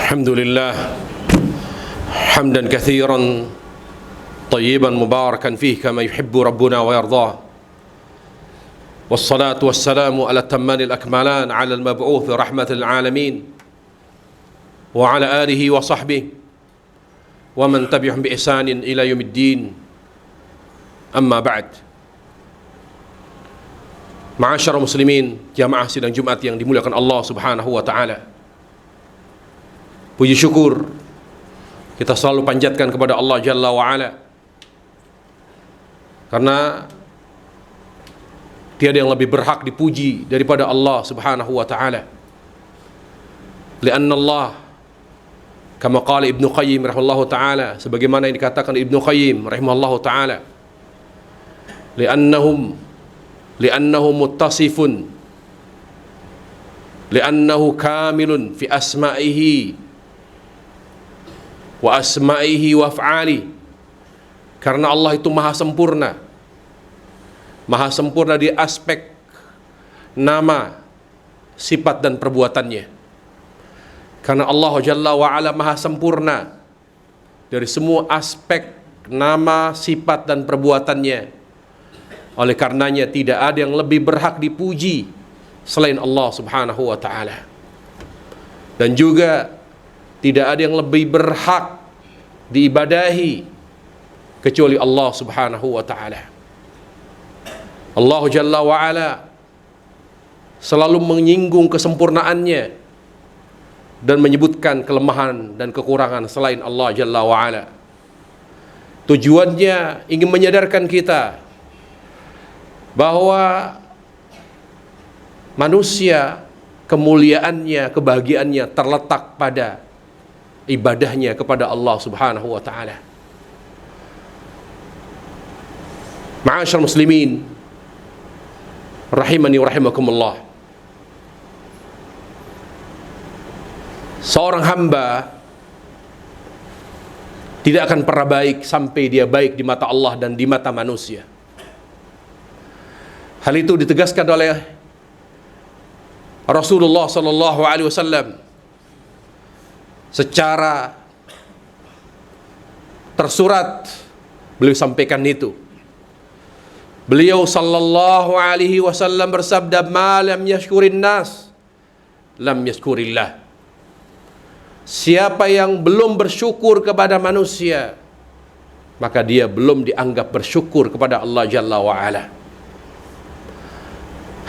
الحمد لله حمدا كثيرا طيبا مباركا فيه كما يحب ربنا ويرضاه، والصلاة والسلام على التمان الأكملان على المبعوث رحمة العالمين وعلى آله وصحبه ومن تبعهم بإحسان إلى يوم الدين. أما بعد. Ma'asyarul muslimin, jamaah sidang Jumat yang dimuliakan Allah Subhanahu wa taala. Puji syukur kita selalu panjatkan kepada Allah Jalla wa Ala, karena tiada yang lebih berhak dipuji daripada Allah Subhanahu wa taala. Lianna Allah, kama qala Ibnu Qayyim rahimahullahu taala, sebagaimana yang dikatakan Ibnu Qayyim rahimahullahu taala, li'annahu muttasifun li'annahu kamilun fi asma'ihi wa asma'ihi wa af'ali. Karena Allah itu maha sempurna di aspek nama, sifat dan perbuatannya. Karena Allah Jalla wa Ala maha sempurna dari semua aspek nama, sifat dan perbuatannya. Oleh karenanya tidak ada yang lebih berhak dipuji selain Allah Subhanahu wa taala. Dan juga tidak ada yang lebih berhak diibadahi kecuali Allah Subhanahu wa taala. Allah Jalla wa Ala selalu menyinggung kesempurnaannya dan menyebutkan kelemahan dan kekurangan selain Allah Jalla wa Ala. Tujuannya ingin menyadarkan kita bahwa manusia kemuliaannya, kebahagiaannya terletak pada ibadahnya kepada Allah Subhanahu wa taala. Ma'asyarul muslimin rahimani wa rahimakumullah. Seorang hamba tidak akan pernah baik sampai dia baik di mata Allah dan di mata manusia. Hal itu ditegaskan oleh Rasulullah sallallahu alaihi wasallam secara tersurat. Beliau sampaikan itu. Beliau sallallahu alaihi wasallam bersabda, "Ma lam yashkurin nas lam yashkurillah." Siapa yang belum bersyukur kepada manusia, maka dia belum dianggap bersyukur kepada Allah Jalla wa Ala.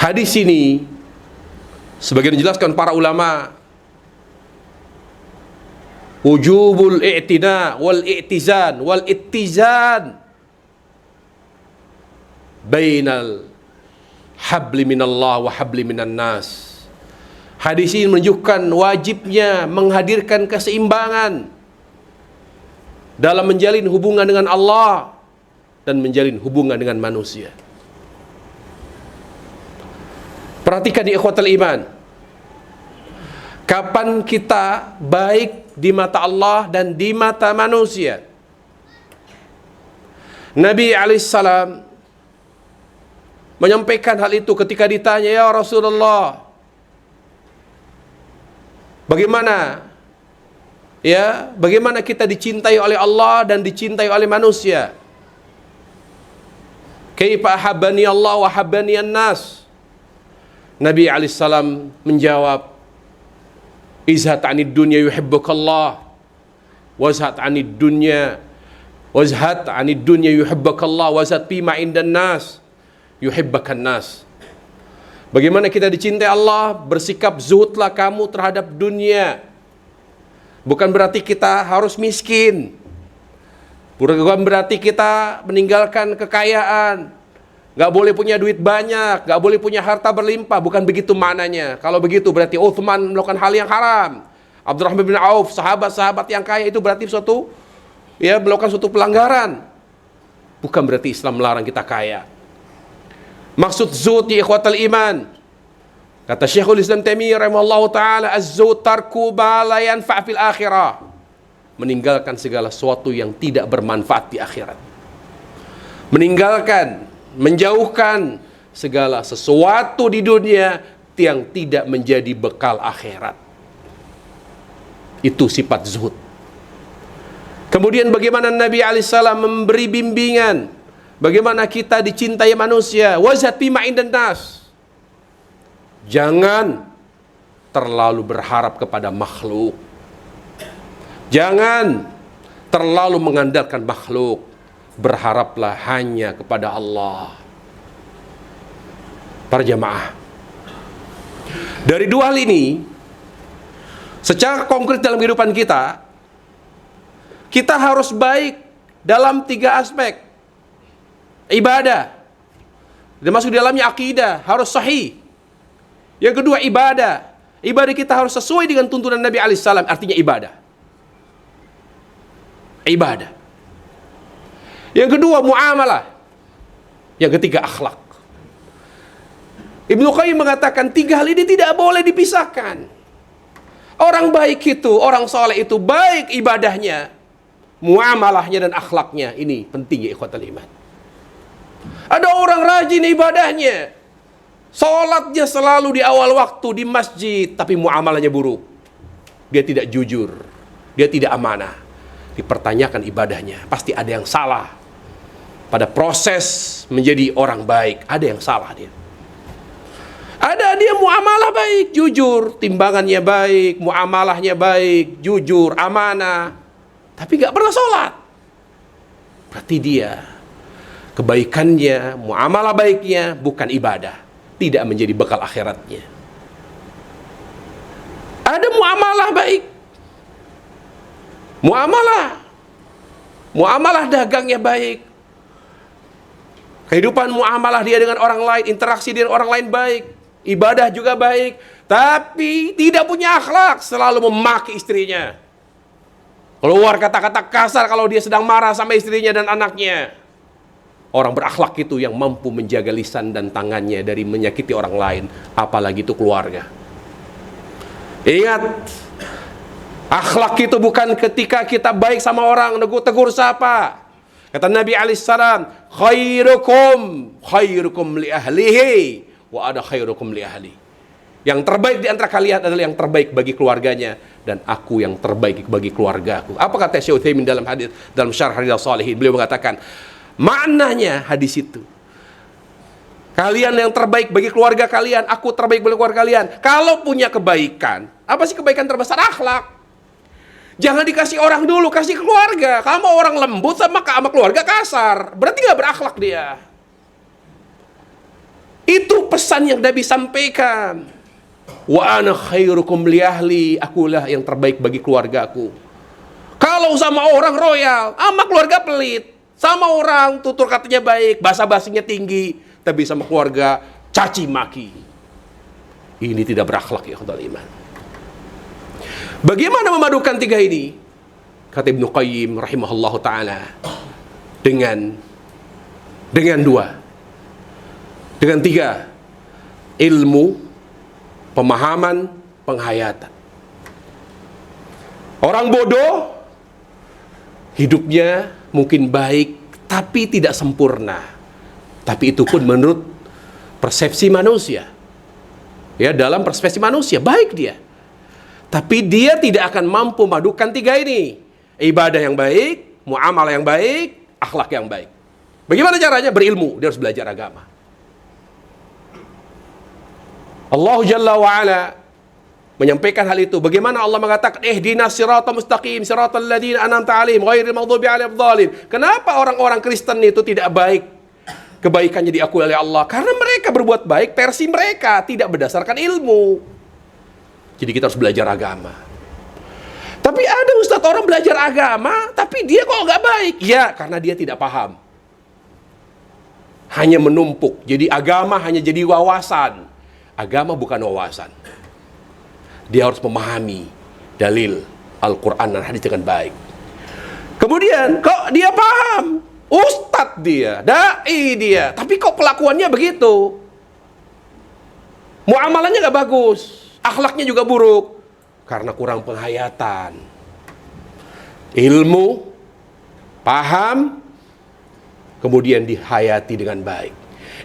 Hadis ini sebagian dijelaskan para ulama, wujubul i'tina wal i'tizan wal ittizan bainal habli minallah wa habli minan nas. Hadis ini menunjukkan wajibnya menghadirkan keseimbangan dalam menjalin hubungan dengan Allah dan menjalin hubungan dengan manusia. Perhatikan di ikhwatul iman, kapan kita baik di mata Allah dan di mata manusia? Nabi alaihissalam menyampaikan hal itu ketika ditanya, "Ya Rasulullah, bagaimana kita dicintai oleh Allah dan dicintai oleh manusia? Kaifa ahabbani Allah wa ahabbani an-nas?" Nabi alaihissalam menjawab, "Izhat 'anid dunya yuhibbukallah, wazhat 'anid dunya yuhibbukallah, wazhat fima indan nas yuhibbakan nas." Bagaimana kita dicintai Allah? Bersikap zuhudlah kamu terhadap dunia. Bukan berarti kita harus miskin, bukan berarti kita meninggalkan kekayaan, gak boleh punya duit banyak, gak boleh punya harta berlimpah. Bukan begitu maknanya. Kalau begitu berarti Uthman melakukan hal yang haram. Abdurrahman bin Auf, sahabat-sahabat yang kaya itu berarti melakukan suatu pelanggaran. Bukan berarti Islam melarang kita kaya. Maksud zuhud di ikhwatal iman, kata Syekhul Islam Taimiyah rahimahullahu taala, az-zuhud tarku ma la yanfa' fil akhirah. Meninggalkan segala sesuatu yang tidak bermanfaat di akhirat. Menjauhkan segala sesuatu di dunia yang tidak menjadi bekal akhirat. Itu sifat zuhud. Kemudian bagaimana Nabi alaihissalam memberi bimbingan, bagaimana kita dicintai manusia. Wazat bima indan nas. Jangan terlalu berharap kepada makhluk. Jangan terlalu mengandalkan makhluk. Berharaplah hanya kepada Allah. Para jamaah, dari dua hal ini, secara konkret dalam kehidupan kita, kita harus baik dalam 3 aspek. Ibadah, dan masuk di dalamnya akidah, harus sahih. Yang kedua ibadah. Ibadah kita harus sesuai dengan tuntunan Nabi alaihissalam, artinya ibadah. Ibadah. Yang kedua muamalah. Yang ketiga akhlak. Ibnu Qayyim mengatakan 3 hal ini tidak boleh dipisahkan. Orang baik itu, orang soleh itu baik ibadahnya, muamalahnya dan akhlaknya. Ini penting ya ikhwatal iman. Ada orang rajin ibadahnya, sholatnya selalu di awal waktu di masjid, tapi muamalahnya buruk. Dia tidak jujur, dia tidak amanah. Dipertanyakan ibadahnya, pasti ada yang salah. Pada proses menjadi orang baik, ada yang salah dia. Ada dia muamalah baik, jujur, timbangannya baik, muamalahnya baik, jujur, amanah, tapi gak pernah sholat. Berarti dia kebaikannya, muamalah baiknya bukan ibadah, tidak menjadi bekal akhiratnya. Ada muamalah baik, muamalah dagangnya baik, kehidupan muamalah dia dengan orang lain, interaksi dengan orang lain baik, ibadah juga baik, tapi tidak punya akhlak, selalu memaki istrinya, keluar kata-kata kasar kalau dia sedang marah sama istrinya dan anaknya. Orang berakhlak itu yang mampu menjaga lisan dan tangannya dari menyakiti orang lain, apalagi itu keluarga. Ingat, akhlak itu bukan ketika kita baik sama orang, tegur sapa. Kata Nabi alaihissalam, khairukum li ahlihi wa ana khairukum li ahli. Yang terbaik di antara kalian adalah yang terbaik bagi keluarganya, dan aku yang terbaik bagi keluargaku. Apa kata Syekh Utsaimin dalam hadis, dalam syarah Riyadhus Shalihin? Beliau mengatakan, maknanya hadis itu, kalian yang terbaik bagi keluarga kalian, aku terbaik bagi keluarga kalian. Kalau punya kebaikan, apa sih kebaikan terbesar? Akhlak. Jangan dikasih orang dulu, kasih keluarga. Kamu orang lembut sama keluarga kasar, berarti gak berakhlak dia. Itu pesan yang Nabi sampaikan. Wa ana khairukum li ahli, akulah yang terbaik bagi keluargaku. Kalau sama orang royal, sama keluarga pelit. Sama orang tutur katanya baik, basa-basinya tinggi, tapi sama keluarga caci maki. Ini tidak berakhlak ya khawatir iman. Bagaimana memadukan 3 ini? Kata Ibnu Qayyim rahimahullahu ta'ala, dengan 2, dengan 3, ilmu, pemahaman, penghayatan. Orang bodoh hidupnya mungkin baik, tapi tidak sempurna. Tapi itu pun menurut persepsi manusia. Ya, dalam persepsi manusia baik dia, tapi dia tidak akan mampu memadukan 3 ini. Ibadah yang baik, muamalah yang baik, akhlak yang baik. Bagaimana caranya? Berilmu, dia harus belajar agama. Allah Jalla wa'ala menyampaikan hal itu. Bagaimana Allah mengatakan, ihdinas siratal mustaqim, siratal ladzina an'amta 'alaihim ghairil maghdubi 'alaihim waladdallin. Kenapa orang-orang Kristen itu tidak baik? Kebaikannya diakui oleh Allah karena mereka berbuat baik versi mereka, tidak berdasarkan ilmu. Jadi kita harus belajar agama. Tapi ada ustadz orang belajar agama, tapi dia kok nggak baik? Ya, karena dia tidak paham. Hanya menumpuk. Jadi agama hanya jadi wawasan. Agama bukan wawasan. Dia harus memahami dalil Al-Quran dan hadis dengan baik. Kemudian kok dia paham, ustadz dia, dai dia, tapi kok kelakuannya begitu, muamalahnya gak bagus, akhlaknya juga buruk, karena kurang penghayatan. Ilmu, paham, kemudian dihayati dengan baik.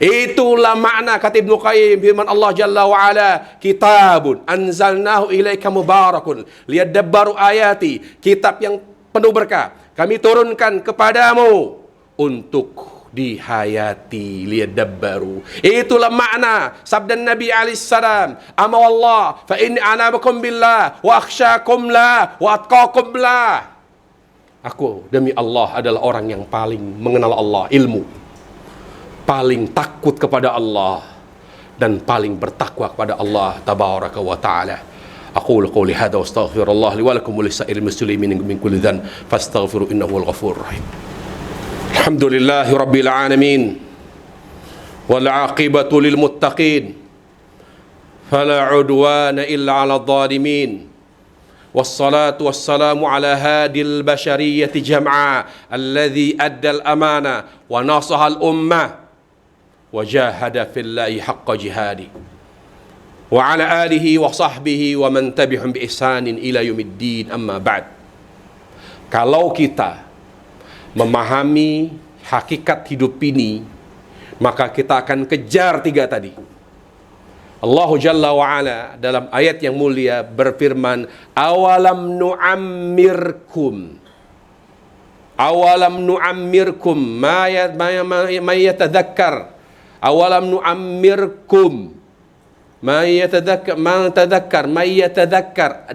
Itulah makna kata Ibnu Qayyim firman Allah Jalla wa Ala, kitabun anzalnahu ilaika mubarakun liyadabbaru ayati, kitab yang penuh berkah kami turunkan kepadamu untuk dihayati, liyadabbaru. Itulah makna sabda Nabi alaihi salam, ama wallah fa inni anabakum billah wa akhsyakum la wa atqakum la. Aku demi Allah adalah orang yang paling mengenal Allah, ilmu, paling takut kepada Allah, dan paling bertakwa kepada Allah tabaraka wa ta'ala. Aqulu qawli hadha wa astaghfirullah li wa lakum wa lisa'iril muslimin min kulli dhanb fastaghfiru innahu huwal ghafurur rahim. Alhamdulillahi rabbil alamin wal 'aqibatu lil muttaqin fala 'udwana illa 'alal zalimin. Wassalatu wassalamu ala hadil bashariyati jam'a alladhi adda al-amana wa nasaha al-ummah wa jahada fillahi haqqa jihadi wa ala alihi wa sahbihi wa man tabi'hum bi ihsanin ila yaumiddin, amma ba'd. Kalau kita memahami hakikat hidup ini, maka kita akan kejar tiga tadi. Allah Jalla wa Ala dalam ayat yang mulia berfirman, awalam nu'ammirkum ma yatadhakkar, awalam nu'ammirkum ma yatadhakkar.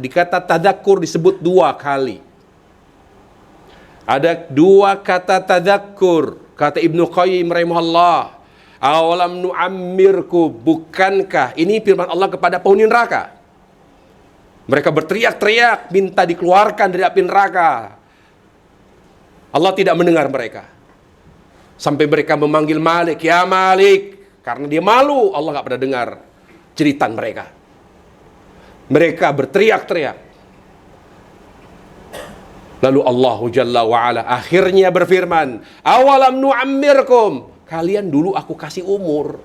Dikata tadakkur disebut dua kali. Ada dua kata tadakkur. Kata Ibnu Qayyim rahimahullah, awalam nu'ammirku, bukankah, ini firman Allah kepada penghuni neraka. Mereka berteriak-teriak minta dikeluarkan dari api neraka. Allah tidak mendengar mereka. Sampai mereka memanggil Malik, ya Malik. Karena dia malu, Allah gak pernah dengar jeritan mereka. Mereka berteriak-teriak. Lalu Allah Jalla wa'ala akhirnya berfirman, awalam nu'ammirkum, kalian dulu aku kasih umur,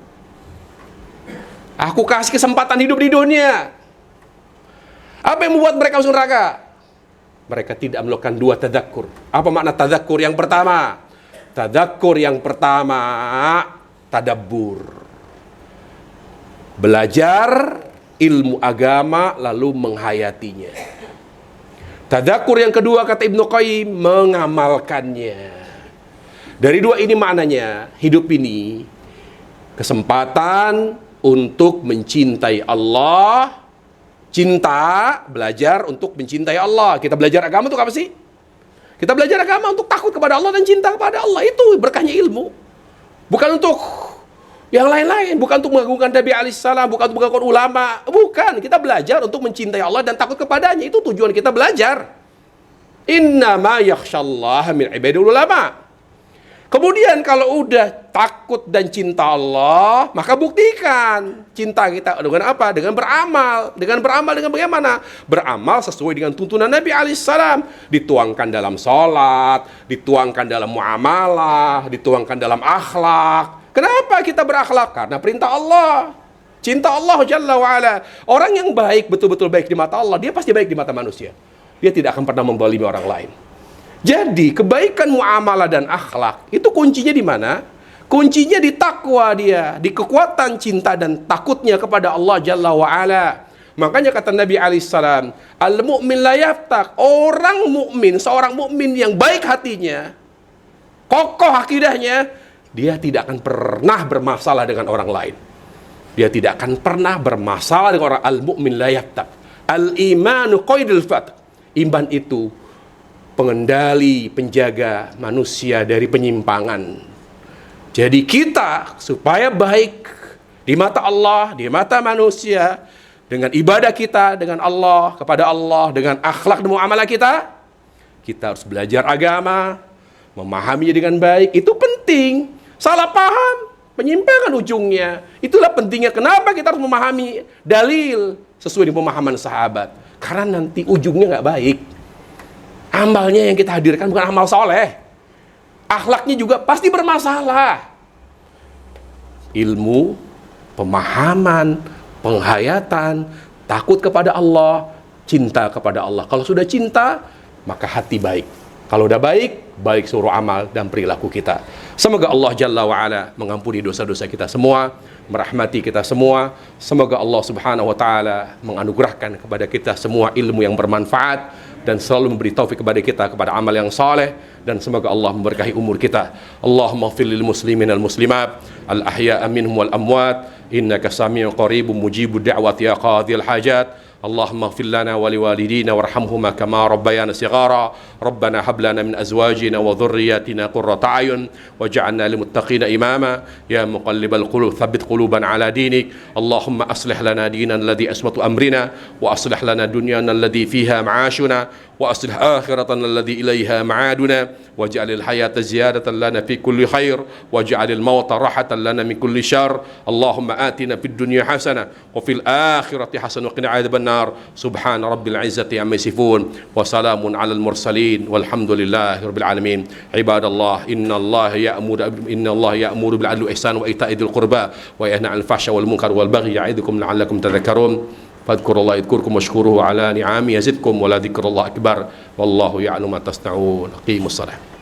aku kasih kesempatan hidup di dunia. Apa yang membuat mereka masuk neraka? Mereka tidak melakukan dua tadakkur. Apa makna tadakkur? Yang pertama, tadabbur, belajar ilmu agama lalu menghayatinya. Tadakkur yang kedua kata Ibnu Qayyim, mengamalkannya. Dari dua ini maknanya, hidup ini kesempatan untuk mencintai Allah. Cinta, belajar untuk mencintai Allah. Kita belajar agama untuk apa sih? Kita belajar agama untuk takut kepada Allah dan cinta kepada Allah. Itu berkahnya ilmu. Bukan untuk yang lain-lain. Bukan untuk mengagungkan Nabi alaihissalam, bukan untuk mengagungkan ulama. Bukan, kita belajar untuk mencintai Allah dan takut kepadanya. Itu tujuan kita belajar. Innama yakhshallaha min ibadil ulama. Kemudian kalau udah takut dan cinta Allah, maka buktikan cinta kita dengan apa? Dengan beramal. Dengan beramal dengan bagaimana? Beramal sesuai dengan tuntunan Nabi alaihissalam. Dituangkan dalam sholat, dituangkan dalam muamalah, dituangkan dalam akhlak. Kenapa kita berakhlak? Karena perintah Allah. Cinta Allah Jalla wa'ala. Orang yang baik, betul-betul baik di mata Allah, dia pasti baik di mata manusia. Dia tidak akan pernah menzalimi orang lain. Jadi kebaikan muamalah dan akhlak itu kuncinya di mana? Kuncinya di takwa dia, di kekuatan cinta dan takutnya kepada Allah Jalla wa Ala. Makanya kata Nabi alaihissalam, al-mu'min la yaftak. Orang mukmin, seorang mukmin yang baik hatinya, kokoh akidahnya, dia tidak akan pernah bermasalah dengan orang lain. Dia tidak akan pernah bermasalah dengan orang. Al-mu'min la yaftak. Al-imanu qaidul fath. Iman itu pengendali, penjaga manusia dari penyimpangan. Jadi kita supaya baik di mata Allah, di mata manusia, dengan ibadah kita, dengan Allah, kepada Allah, dengan akhlak dan muamalah kita harus belajar agama, memahaminya dengan baik. Itu penting. Salah paham, penyimpangan ujungnya. Itulah pentingnya kenapa kita harus memahami dalil sesuai dengan pemahaman sahabat. Karena nanti ujungnya nggak baik. Amalnya yang kita hadirkan bukan amal soleh. Akhlaknya juga pasti bermasalah. Ilmu, pemahaman, penghayatan, takut kepada Allah, cinta kepada Allah. Kalau sudah cinta, maka hati baik. Kalau udah baik, baik seluruh amal dan perilaku kita. Semoga Allah Jalla wa'ala mengampuni dosa-dosa kita semua, merahmati kita semua. Semoga Allah Subhanahu wa ta'ala menganugerahkan kepada kita semua ilmu yang bermanfaat dan selalu memberi taufik kepada kita kepada amal yang saleh, dan semoga Allah memberkahi umur kita. Allahumma ighfir lil muslimin wal muslimat al ahya'a minhum wal amwat innaka sami'un qaribun mujibud da'wati ya qadhil hajat. اللهم اغفر لنا ولوالدينا وارحمهما كما ربيانا صغارا ربنا هب لنا من ازواجنا وذرياتنا قرة اعين واجعلنا للمتقين اماما يا مقلب القلوب ثبت قلوبنا على دينك اللهم اصلح لنا ديننا الذي عصمة امرنا واصلح لنا دنيانا الذي فيها معاشنا وأصلح آخرتنا الذي إليها معادنا واجعل الحياة زيادة لنا في كل خير واجعل الموت راحة لنا من كل شر اللهم آتنا في الدنيا حسنة وفي الآخرة حسنة وقنا عذاب النار سبحان رب العزة عما يصفون وسلام على المرسلين والحمد لله رب العالمين عباد الله إن الله يأمر بالعدل والإحسان وإيتاء ذي القربى وينهى عن الفحشاء والمنكر والبغي يعظكم لعلكم تذكرون فاذكروا الله يذكركم واشكروه على نعمه يزدكم ولذكر الله أكبر والله يعلم ما تصنعون أقيموا الصلاة